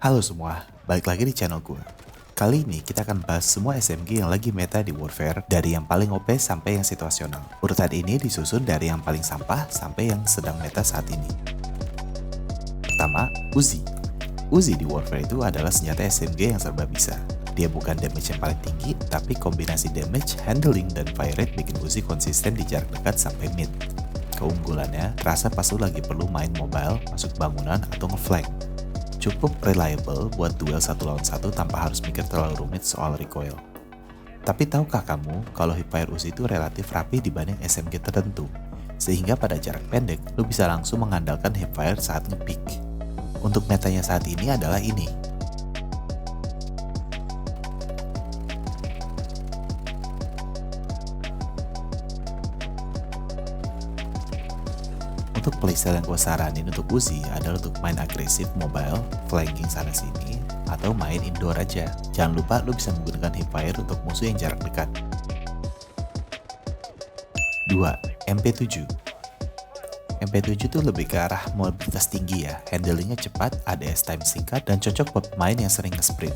Halo semua, balik lagi di channel gue. Kali ini kita akan bahas semua SMG yang lagi meta di Warfare, dari yang paling OP sampai yang situasional. Urutan ini disusun dari yang paling sampah sampai yang sedang meta saat ini. Pertama, Uzi. Uzi di Warfare itu adalah senjata SMG yang serba bisa. Dia bukan damage yang paling tinggi, tapi kombinasi damage, handling, dan fire rate bikin Uzi konsisten di jarak dekat sampai mid. Keunggulannya terasa pas lu lagi perlu main mobile, masuk bangunan, atau nge-flank. Cukup reliable buat duel 1 lawan 1 tanpa harus mikir terlalu rumit soal recoil. Tapi tahukah kamu kalau hipfire Uzi itu relatif rapi dibanding SMG tertentu, sehingga pada jarak pendek lu bisa langsung mengandalkan hipfire saat nge-peak. Untuk metanya saat ini adalah ini. Untuk playstyle yang gue saranin untuk Uzi adalah untuk main agresif mobile, flanking sana sini, atau main indoor aja. Jangan lupa lu bisa menggunakan hipfire untuk musuh yang jarak dekat. 2. MP7. MP7 tuh lebih ke arah mobilitas tinggi ya, handlingnya cepat, ADS time singkat, dan cocok buat pemain yang sering nge-sprint.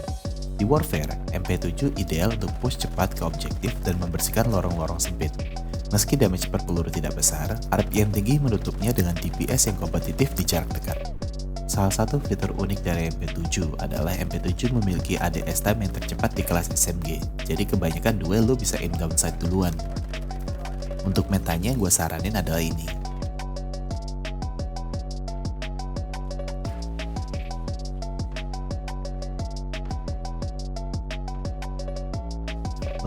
Di Warfare, MP7 ideal untuk push cepat ke objektif dan membersihkan lorong-lorong sempit. Meski damage per peluru tidak besar, RPM tinggi menutupnya dengan DPS yang kompetitif di jarak dekat. Salah satu fitur unik dari MP7 adalah MP7 memiliki ADS time yang tercepat di kelas SMG, jadi kebanyakan duel lo bisa aim down sight duluan. Untuk metanya yang gue saranin adalah ini.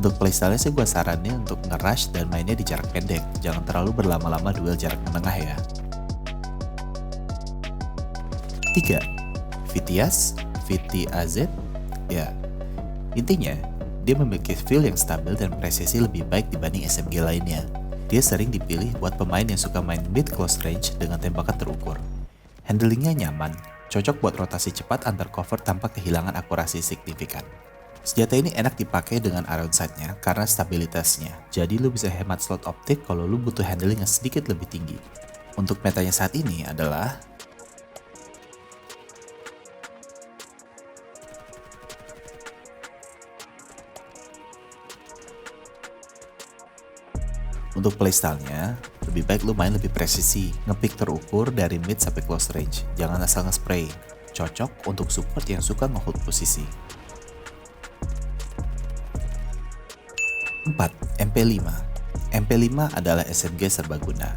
Untuk playstyle sih gue saranin untuk nge-rush dan mainnya di jarak pendek, jangan terlalu berlama-lama duel jarak menengah ya. 3. VTAZ, VTAZ, ya. Intinya, dia memiliki feel yang stabil dan presisi lebih baik dibanding SMG lainnya. Dia sering dipilih buat pemain yang suka main mid close range dengan tembakan terukur. Handlingnya nyaman, cocok buat rotasi cepat antar cover tanpa kehilangan akurasi signifikan. Senjata ini enak dipakai dengan iron sight-nya karena stabilitasnya, jadi lu bisa hemat slot optik kalau lu butuh handling yang sedikit lebih tinggi. Untuk metanya saat ini adalah untuk playstyle-nya, lebih baik lu main lebih presisi, nge-pick terukur dari mid sampai close range, jangan asal nge-spray. Cocok untuk support yang suka nge-hold posisi. 4. MP5. MP5 adalah SMG serbaguna.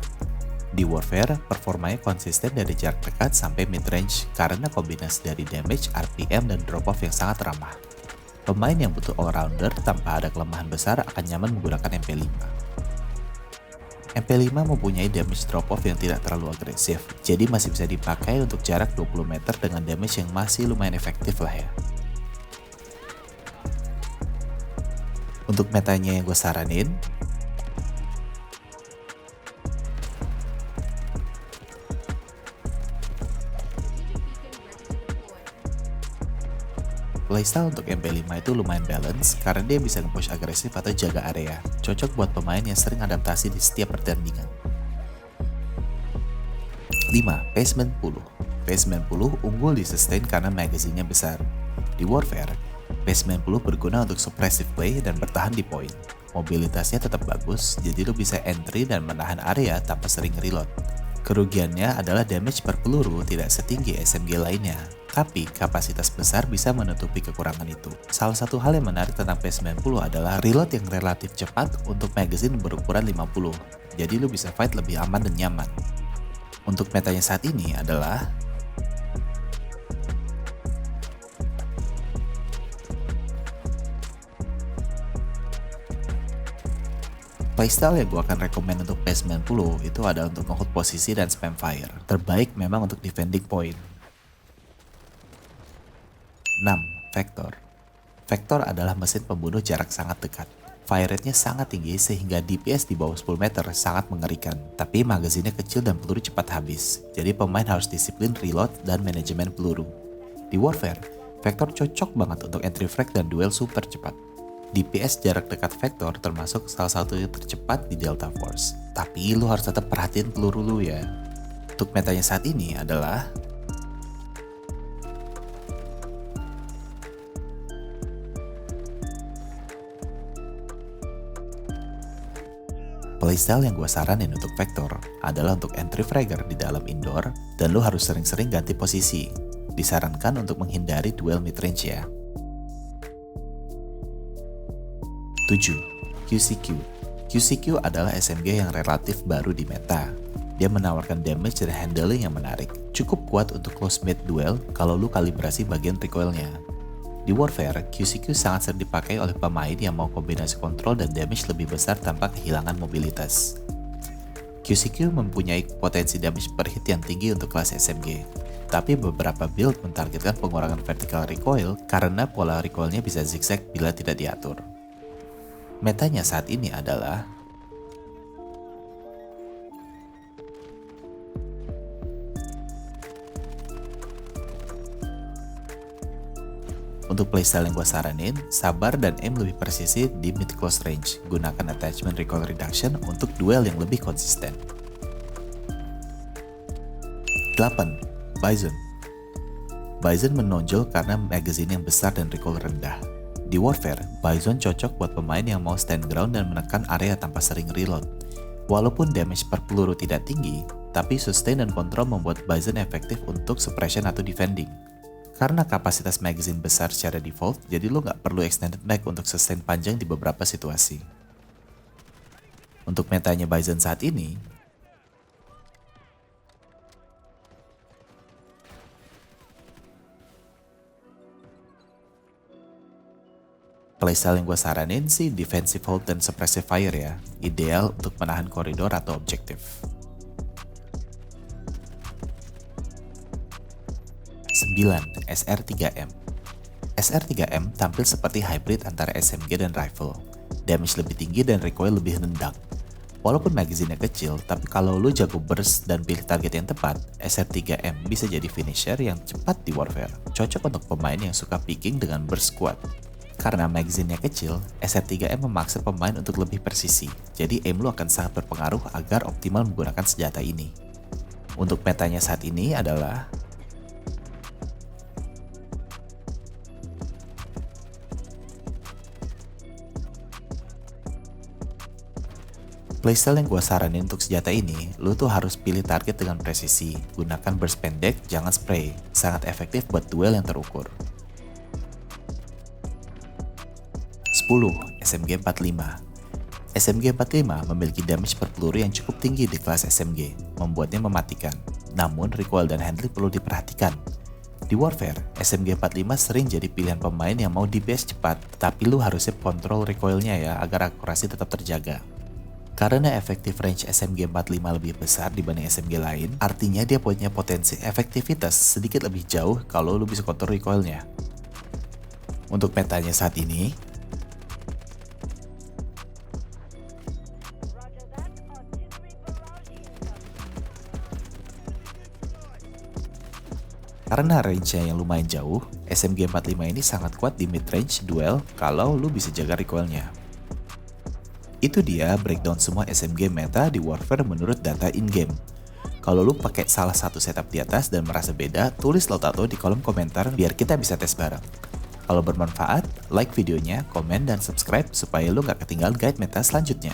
Di Warfare, performanya konsisten dari jarak dekat sampai mid-range karena kombinasi dari damage, RPM, dan drop-off yang sangat ramah. Pemain yang butuh all-rounder tanpa ada kelemahan besar akan nyaman menggunakan MP5. MP5 mempunyai damage drop-off yang tidak terlalu agresif, jadi masih bisa dipakai untuk jarak 20 meter dengan damage yang masih lumayan efektif lah ya. Untuk metanya yang gue saranin, playstyle untuk MP5 itu lumayan balance karena dia bisa nge-push agresif atau jaga area. Cocok buat pemain yang sering adaptasi di setiap pertandingan. 5. P90. P90 unggul di sustain karena magazinnya besar. Di Warfare, P90 berguna untuk suppressive play dan bertahan di point. Mobilitasnya tetap bagus, jadi lo bisa entry dan menahan area tanpa sering reload. Kerugiannya adalah damage per peluru tidak setinggi SMG lainnya, tapi kapasitas besar bisa menutupi kekurangan itu. Salah satu hal yang menarik tentang P90 adalah reload yang relatif cepat untuk magazine berukuran 50, jadi lo bisa fight lebih aman dan nyaman. Untuk metanya saat ini adalah playstyle yang gue akan rekomend untuk P90 itu ada untuk nge-hold posisi dan spam fire. Terbaik memang untuk defending point. 6. Vector. Vector adalah mesin pembunuh jarak sangat dekat. Fire rate-nya sangat tinggi sehingga DPS di bawah 10 meter sangat mengerikan. Tapi magazinnya kecil dan peluru cepat habis. Jadi pemain harus disiplin reload dan manajemen peluru. Di Warfare, Vector cocok banget untuk entry frag dan duel super cepat. DPS jarak dekat Vector termasuk salah satu yang tercepat di Delta Force. Tapi lu harus tetap perhatiin peluru lu ya. Untuk metanya saat ini adalah Playstyle yang gue saranin untuk Vector adalah untuk entry fragger di dalam indoor dan lu harus sering-sering ganti posisi. Disarankan untuk menghindari duel midrange ya. 7. QCQ. QCQ adalah SMG yang relatif baru di meta. Dia menawarkan damage dan handling yang menarik. Cukup kuat untuk close mid duel kalau lu kalibrasi bagian recoilnya. Di Warfare, QCQ sangat sering dipakai oleh pemain yang mau kombinasi kontrol dan damage lebih besar tanpa kehilangan mobilitas. QCQ mempunyai potensi damage per hit yang tinggi untuk kelas SMG. Tapi beberapa build mentargetkan pengurangan vertical recoil karena pola recoilnya bisa zigzag bila tidak diatur. Metanya saat ini adalah untuk playstyle yang gue saranin, sabar dan aim lebih presisi di mid close range. Gunakan attachment recoil reduction untuk duel yang lebih konsisten. 8. Bison. Bison menonjol karena magazine yang besar dan recoil rendah. Di Warfare, Bison cocok buat pemain yang mau stand ground dan menekan area tanpa sering reload. Walaupun damage per peluru tidak tinggi, tapi sustain dan kontrol membuat Bison efektif untuk suppression atau defending. Karena kapasitas magazine besar secara default, jadi lo nggak perlu extended mag untuk sustain panjang di beberapa situasi. Untuk metanya Bison saat ini, playstyle yang gue saranin sih defensive hold dan suppressive fire ya, ideal untuk menahan koridor atau objektif. 9. SR3M. SR3M tampil seperti hybrid antara SMG dan rifle. Damage lebih tinggi dan recoil lebih nendang. Walaupun magazinnya kecil, tapi kalau lo jago burst dan pilih target yang tepat, SR3M bisa jadi finisher yang cepat di Warfare. Cocok untuk pemain yang suka picking dengan burst kuat. Karena magazinnya kecil, SR3M memaksa pemain untuk lebih presisi, jadi aim lo akan sangat berpengaruh agar optimal menggunakan senjata ini. Untuk metanya saat ini adalah playstyle yang gue saranin untuk senjata ini, lo tuh harus pilih target dengan presisi, gunakan burst pendek, jangan spray, sangat efektif buat duel yang terukur. 10. SMG 45. SMG 45 memiliki damage per peluru yang cukup tinggi di kelas SMG, membuatnya mematikan. Namun, recoil dan handling perlu diperhatikan. Di Warfare, SMG 45 sering jadi pilihan pemain yang mau DPS cepat, tapi lu harusnya kontrol recoilnya ya, agar akurasi tetap terjaga. Karena efektif range SMG 45 lebih besar dibanding SMG lain, artinya dia punya potensi efektivitas sedikit lebih jauh kalau lu bisa kontrol recoilnya. Untuk metanya saat ini, karena range-nya yang lumayan jauh, SMG 45 ini sangat kuat di mid-range duel kalau lu bisa jaga recoilnya. Itu dia breakdown semua SMG meta di Warfare menurut data in-game. Kalau lu pakai salah satu setup di atas dan merasa beda, tulis lo tato di kolom komentar biar kita bisa tes bareng. Kalau bermanfaat, like videonya, komen, dan subscribe supaya lu gak ketinggalan guide meta selanjutnya.